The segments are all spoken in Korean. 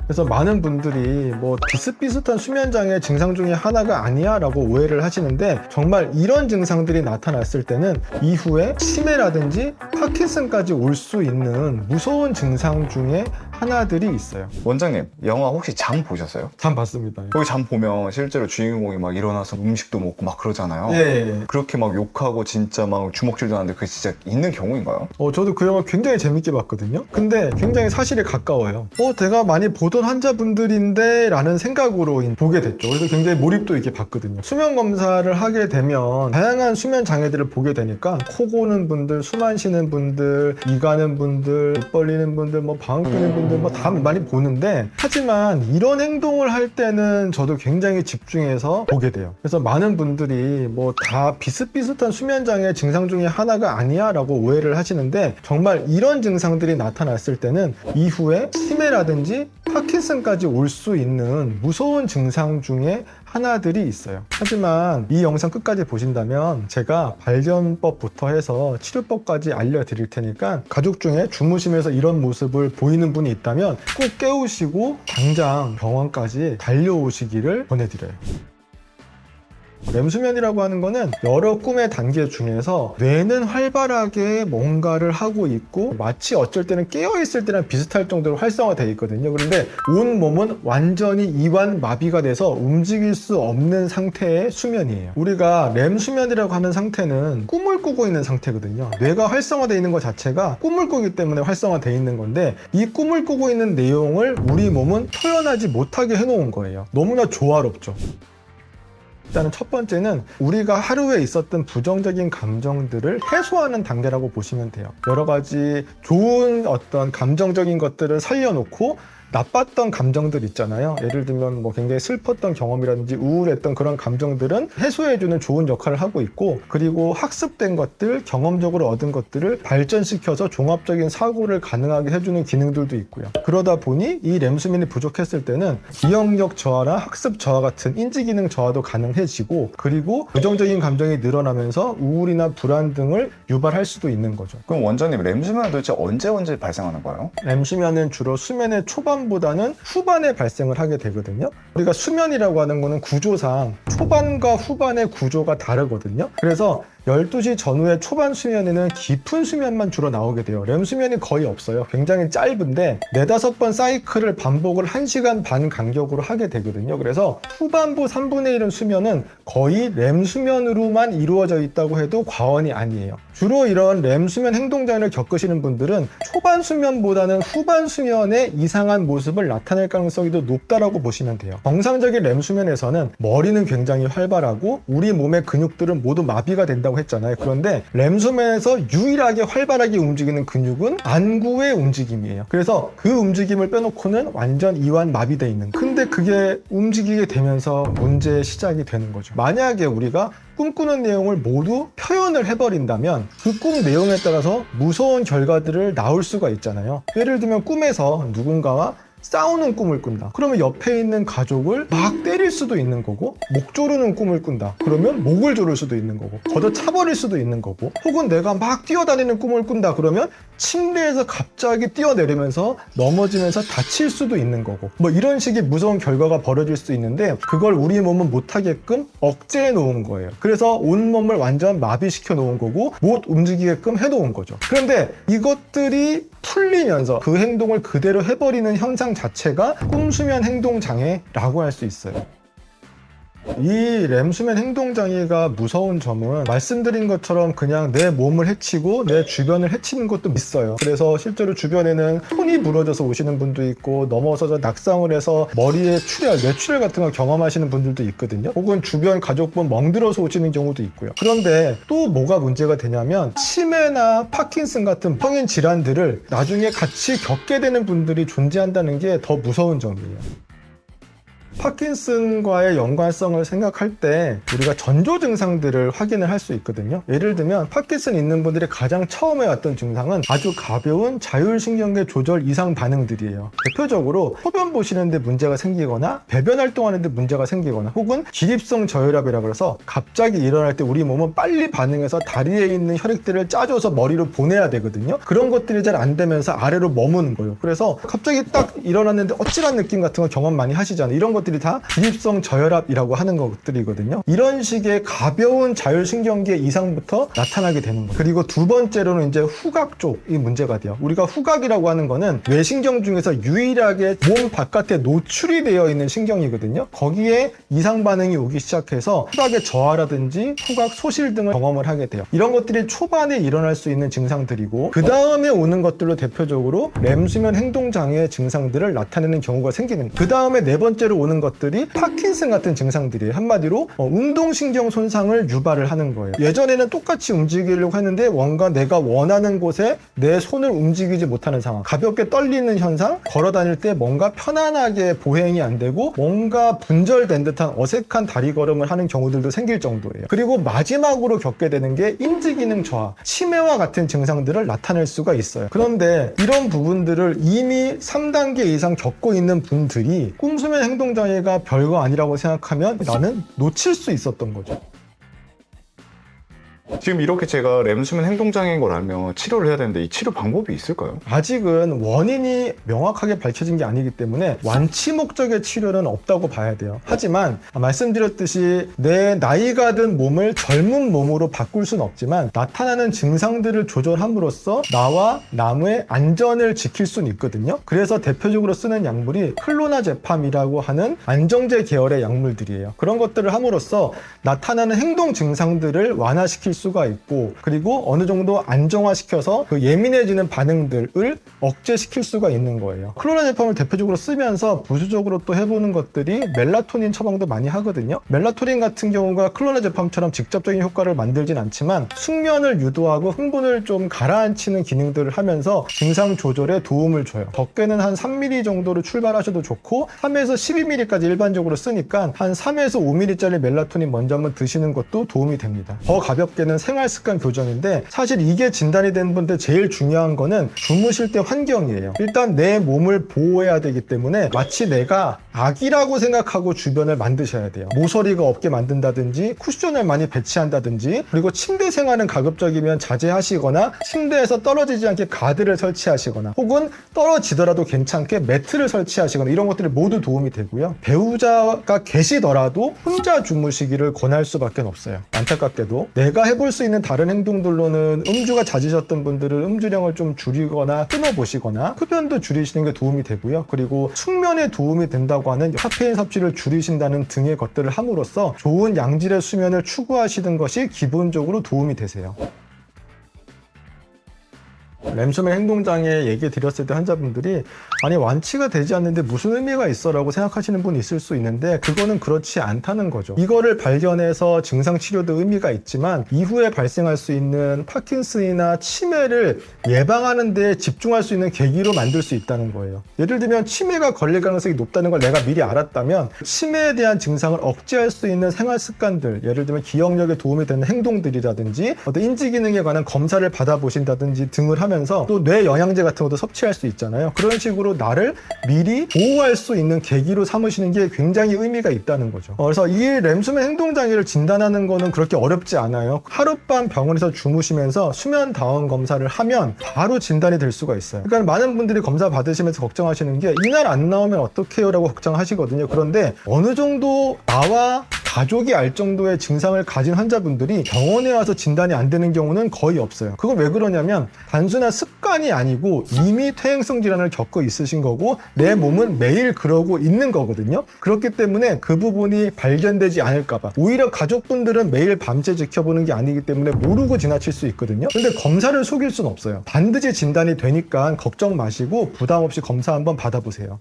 그래서 많은 분들이 뭐 비슷비슷한 수면장애 증상 중에 하나가 아니야 라고 오해를 하시는데, 정말 이런 증상들이 나타났을 때는 이후에 치매라든지 파킨슨까지 올 수 있는 무서운 증상 중에 하나들이 있어요. 원장님, 영화 혹시 잠 보셨어요? 잠 봤습니다. 거기 잠 보면 실제로 주인공이 막 일어나서 음식도 먹고 막 그러잖아요. 예. 그렇게 막 욕하고 진짜 막 주먹질도 하는데 그게 진짜 있는 경우인가요? 저도 그 영화 굉장히 재밌게 봤거든요. 근데 굉장히 사실에 가까워요. 내가 많이 보던 환자분들인데 라는 생각으로 보게 됐죠. 그래서 굉장히 몰입도 있게 봤거든요. 수면 검사를 하게 되면 다양한 수면 장애들을 보게 되니까 코 고는 분들, 숨 안 쉬는 분들, 이 가는 분들, 입 벌리는 분들, 뭐 방귀 뀌는 분들 뭐 다 많이 보는데, 하지만 이런 행동을 할 때는 저도 굉장히 집중해서 보게 돼요. 그래서 많은 분들이 뭐 다 비슷비슷한 수면 장애 증상 중에 하나가 아니야 라고 오해를 하시는데, 정말 이런 증상들이 나타났을 때는 이후에 치매라든지 파킨슨까지 올 수 있는 무서운 증상 중에 하나들이 있어요. 하지만 이 영상 끝까지 보신다면 제가 발견법부터 해서 치료법까지 알려드릴 테니까, 가족 중에 주무시면서 이런 모습을 보이는 분이 있다면 꼭 깨우시고 당장 병원까지 달려오시기를 권해드려요. 렘수면이라고 하는 거는 여러 꿈의 단계 중에서 뇌는 활발하게 뭔가를 하고 있고 마치 어쩔 때는 깨어있을 때랑 비슷할 정도로 활성화되어 있거든요. 그런데 온 몸은 완전히 이완 마비가 돼서 움직일 수 없는 상태의 수면이에요. 우리가 렘수면이라고 하는 상태는 꿈을 꾸고 있는 상태거든요. 뇌가 활성화되어 있는 것 자체가 꿈을 꾸기 때문에 활성화되어 있는 건데, 이 꿈을 꾸고 있는 내용을 우리 몸은 표현하지 못하게 해놓은 거예요. 너무나 조화롭죠. 일단은 첫 번째는 우리가 하루에 있었던 부정적인 감정들을 해소하는 단계라고 보시면 돼요. 여러 가지 좋은 어떤 감정적인 것들을 살려놓고 나빴던 감정들 있잖아요. 예를 들면 뭐 굉장히 슬펐던 경험이라든지 우울했던 그런 감정들은 해소해주는 좋은 역할을 하고 있고, 그리고 학습된 것들, 경험적으로 얻은 것들을 발전시켜서 종합적인 사고를 가능하게 해주는 기능들도 있고요. 그러다 보니 이 렘수면이 부족했을 때는 기억력 저하나 학습 저하 같은 인지기능 저하도 가능해지고, 그리고 부정적인 감정이 늘어나면서 우울이나 불안 등을 유발할 수도 있는 거죠. 그럼 원장님, 렘수면은 도대체 언제 발생하는 거예요? 렘수면은 주로 수면의 초반보다는 후반에 발생을 하게 되거든요. 우리가 수면이라고 하는 거는 구조상 초반과 후반의 구조가 다르거든요. 그래서 12시 전후의 초반 수면에는 깊은 수면만 주로 나오게 돼요. 렘 수면이 거의 없어요. 굉장히 짧은데 4-5번 사이클을 반복을 1시간 반 간격으로 하게 되거든요. 그래서 후반부 3분의 1은 수면은 거의 렘 수면으로만 이루어져 있다고 해도 과언이 아니에요. 주로 이런 렘 수면 행동장애를 겪으시는 분들은 초반 수면보다는 후반 수면에 이상한 모습을 나타낼 가능성이 더 높다라고 보시면 돼요. 정상적인 렘 수면에서는 머리는 굉장히 활발하고 우리 몸의 근육들은 모두 마비가 된다고 했잖아요. 그런데 렘수면에서 유일하게 활발하게 움직이는 근육은 안구의 움직임이에요. 그래서 그 움직임을 빼놓고는 완전 이완 마비되어 있는, 근데 그게 움직이게 되면서 문제의 시작이 되는 거죠. 만약에 우리가 꿈꾸는 내용을 모두 표현을 해버린다면 그 꿈 내용에 따라서 무서운 결과들을 낳을 수가 있잖아요. 예를 들면 꿈에서 누군가와 싸우는 꿈을 꾼다. 그러면 옆에 있는 가족을 막 때릴 수도 있는 거고, 목 조르는 꿈을 꾼다. 그러면 목을 조를 수도 있는 거고, 걷어 차버릴 수도 있는 거고, 혹은 내가 막 뛰어다니는 꿈을 꾼다. 그러면 침대에서 갑자기 뛰어내리면서 넘어지면서 다칠 수도 있는 거고, 뭐 이런 식의 무서운 결과가 벌어질 수도 있는데, 그걸 우리 몸은 못하게끔 억제해 놓은 거예요. 그래서 온몸을 완전 마비시켜 놓은 거고 못 움직이게끔 해 놓은 거죠. 그런데 이것들이 풀리면서 그 행동을 그대로 해버리는 현상 자체가 꿈수면 행동장애라고 할 수 있어요. 이 렘수면 행동장애가 무서운 점은 말씀드린 것처럼 그냥 내 몸을 해치고 내 주변을 해치는 것도 있어요. 그래서 실제로 주변에는 손이 부러져서 오시는 분도 있고, 넘어져서 낙상을 해서 머리에 출혈, 뇌출혈 같은 거 경험하시는 분들도 있거든요. 혹은 주변 가족분 멍들어서 오시는 경우도 있고요. 그런데 또 뭐가 문제가 되냐면 치매나 파킨슨 같은 성인 질환들을 나중에 같이 겪게 되는 분들이 존재한다는 게 더 무서운 점이에요. 파킨슨과의 연관성을 생각할 때 우리가 전조 증상들을 확인을 할 수 있거든요. 예를 들면 파킨슨 있는 분들이 가장 처음에 왔던 증상은 아주 가벼운 자율신경계 조절 이상 반응들이에요. 대표적으로 소변 보시는데 문제가 생기거나 배변 활동하는데 문제가 생기거나 혹은 기립성 저혈압이라 그래서 갑자기 일어날 때 우리 몸은 빨리 반응해서 다리에 있는 혈액들을 짜줘서 머리로 보내야 되거든요. 그런 것들이 잘 안 되면서 아래로 머무는 거예요. 그래서 갑자기 딱 일어났는데 어찌란 느낌 같은 거 경험 많이 하시잖아요. 이런 것들이 다 기립성 저혈압이라고 하는 것들이거든요. 이런 식의 가벼운 자율신경계 이상부터 나타나게 되는 거예요. 그리고 두 번째로는 이제 후각 쪽이 문제가 돼요. 우리가 후각이라고 하는 거는 뇌신경 중에서 유일하게 몸 바깥에 노출이 되어 있는 신경이거든요. 거기에 이상 반응이 오기 시작해서 후각의 저하라든지 후각 소실 등을 경험을 하게 돼요. 이런 것들이 초반에 일어날 수 있는 증상들이고 그 다음에 오는 것들로 대표적으로 렘수면 행동장애 증상들을 나타내는 경우가 생기는 거예요. 그 다음에 네 번째로 오는 것들이 파킨슨 같은 증상들이에요. 한마디로 운동신경 손상을 유발을 하는 거예요. 예전에는 똑같이 움직이려고 했는데 뭔가 내가 원하는 곳에 내 손을 움직이지 못하는 상황, 가볍게 떨리는 현상, 걸어 다닐 때 뭔가 편안하게 보행이 안 되고 뭔가 분절된 듯한 어색한 다리 걸음을 하는 경우들도 생길 정도예요. 그리고 마지막으로 겪게 되는 게 인지기능 저하, 치매와 같은 증상들을 나타낼 수가 있어요. 그런데 이런 부분들을 이미 3단계 이상 겪고 있는 분들이 꿈수면 행동장애가 별거 아니라고 생각하면 나는 놓칠 수 있었던 거죠. 지금 이렇게 제가 렘수면 행동장애인 걸 알면 치료를 해야 되는데 이 치료 방법이 있을까요? 아직은 원인이 명확하게 밝혀진 게 아니기 때문에 완치 목적의 치료는 없다고 봐야 돼요. 하지만 말씀드렸듯이 내 나이가 든 몸을 젊은 몸으로 바꿀 수는 없지만 나타나는 증상들을 조절함으로써 나와 남의 안전을 지킬 수는 있거든요. 그래서 대표적으로 쓰는 약물이 클로나제팜이라고 하는 안정제 계열의 약물들이에요. 그런 것들을 함으로써 나타나는 행동 증상들을 완화시킬 수가 있고 그리고 어느 정도 안정화시켜서 그 예민해지는 반응들을 억제시킬 수가 있는 거예요. 클로나제팜을 대표적으로 쓰면서 부수적으로 또 해보는 것들이 멜라토닌 처방도 많이 하거든요. 멜라토닌 같은 경우가 클로나제팜처럼 직접적인 효과를 만들진 않지만 숙면을 유도하고 흥분을 좀 가라앉히는 기능들을 하면서 증상 조절에 도움을 줘요. 적게는 한 3mm 정도로 출발하셔도 좋고 3에서 12mm까지 일반적으로 쓰니까 한 3에서 5mm짜리 멜라토닌 먼저 한번 드시는 것도 도움이 됩니다. 더 가볍게는 생활 습관 교정인데 사실 이게 진단이 된 분들 제일 중요한 거는 주무실 때 환경이에요. 일단 내 몸을 보호해야 되기 때문에 마치 내가 아기라고 생각하고 주변을 만드셔야 돼요. 모서리가 없게 만든다든지 쿠션을 많이 배치한다든지 그리고 침대 생활은 가급적이면 자제하시거나 침대에서 떨어지지 않게 가드를 설치하시거나 혹은 떨어지더라도 괜찮게 매트를 설치하시거나 이런 것들이 모두 도움이 되고요. 배우자가 계시더라도 혼자 주무시기를 권할 수밖에 없어요. 안타깝게도 내가 해볼 수 있는 다른 행동들로는 음주가 잦으셨던 분들은 음주량을 좀 줄이거나 끊어보시거나 흡연도 줄이시는 게 도움이 되고요. 그리고 숙면에 도움이 된다고 하는 카페인 섭취를 줄이신다는 등의 것들을 함으로써 좋은 양질의 수면을 추구하시는 것이 기본적으로 도움이 되세요. 렘수면 행동장애 얘기 드렸을 때 환자분들이 아니 완치가 되지 않는데 무슨 의미가 있어 라고 생각하시는 분이 있을 수 있는데 그거는 그렇지 않다는 거죠. 이거를 발견해서 증상 치료도 의미가 있지만 이후에 발생할 수 있는 파킨슨이나 치매를 예방하는 데 집중할 수 있는 계기로 만들 수 있다는 거예요. 예를 들면 치매가 걸릴 가능성이 높다는 걸 내가 미리 알았다면 치매에 대한 증상을 억제할 수 있는 생활 습관들, 예를 들면 기억력에 도움이 되는 행동들이라든지 어떤 인지 기능에 관한 검사를 받아보신다든지 등을 하면서 또 뇌 영양제 같은 것도 섭취할 수 있잖아요. 그런 식으로 나를 미리 보호할 수 있는 계기로 삼으시는 게 굉장히 의미가 있다는 거죠. 그래서 이 렘수면 행동장애를 진단하는 거는 그렇게 어렵지 않아요. 하룻밤 병원에서 주무시면서 수면 다운 검사를 하면 바로 진단이 될 수가 있어요. 그러니까 많은 분들이 검사 받으시면서 걱정하시는 게 이날 안 나오면 어떡해요 라고 걱정하시거든요. 그런데 어느 정도 나와 가족이 알 정도의 증상을 가진 환자분들이 병원에 와서 진단이 안 되는 경우는 거의 없어요. 그건 왜 그러냐면 단순한 습관이 아니고 이미 퇴행성 질환을 겪고 있으신 거고 내 몸은 매일 그러고 있는 거거든요. 그렇기 때문에 그 부분이 발견되지 않을까 봐 오히려 가족분들은 매일 밤새 지켜보는 게 아니기 때문에 모르고 지나칠 수 있거든요. 근데 검사를 속일 수는 없어요. 반드시 진단이 되니까 걱정 마시고 부담 없이 검사 한번 받아보세요.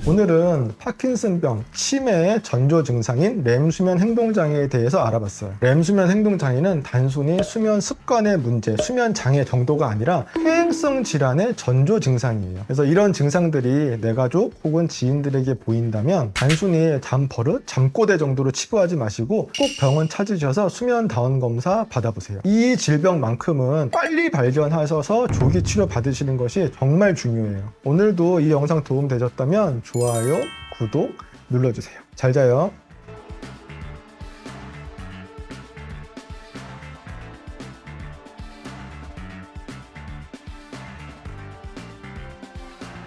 오늘은 파킨슨병, 치매의 전조 증상인 렘수면 행동장애에 대해서 알아봤어요. 렘수면 행동장애는 단순히 수면 습관의 문제, 수면 장애 정도가 아니라 퇴행성 질환의 전조 증상이에요. 그래서 이런 증상들이 내 가족 혹은 지인들에게 보인다면 단순히 잠버릇, 잠꼬대 정도로 치부하지 마시고 꼭 병원 찾으셔서 수면 다운 검사 받아보세요. 이 질병만큼은 빨리 발견하셔서 조기 치료 받으시는 것이 정말 중요해요. 오늘도 이 영상 도움 되셨다면 좋아요, 구독 눌러주세요. 잘 자요.